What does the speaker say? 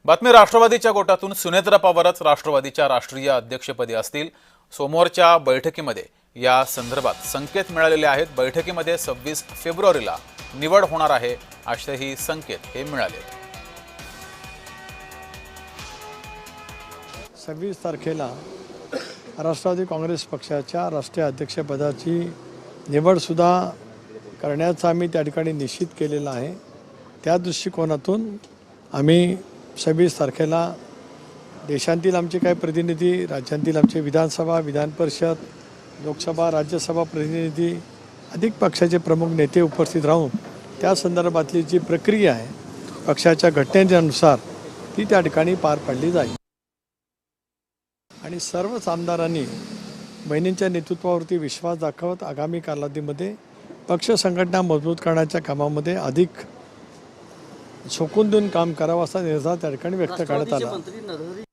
बातमी राष्ट्रवादीच्या गोटातून सुनेत्रा पवारच राष्ट्रवादीच्या राष्ट्रीय अध्यक्षपदी असतील। सोमवारच्या बैठकीमध्ये या संदर्भात संकेत मिळालेले आहेत। बैठकीमध्ये 26 फेब्रुवारीला निवड होणार आहे असेही संकेत हे मिळाले। 26 तारखेला राष्ट्रवादी काँग्रेस पक्षाच्या राष्ट्रीय अध्यक्षपदाची निवडसुद्धा करण्याचा आम्ही त्या ठिकाणी निश्चित केलेला आहे। त्या दृष्टिकोनातून आम्ही 26 तारखेला देशांतील आमचे काही प्रतिनिधी, राज्यांतील आमचे विधानसभा, विधान परिषद, लोकसभा, राज्यसभा प्रतिनिधी, अधिक पक्षाचे प्रमुख नेते उपस्थित राहून त्या संदर्भातली जी प्रक्रिया आहे पक्षाच्या घटनेनुसार ती त्या ठिकाणी पार पाडली जाईल। आणि सर्वच आमदारांनी बहिणींच्या नेतृत्वावरती विश्वास दाखवत आगामी कालावधीमध्ये पक्ष संघटना मजबूत करण्याच्या कामामध्ये अधिक झोकून देऊन काम करावं असा निर्धार त्या ठिकाणी व्यक्त करण्यात आला।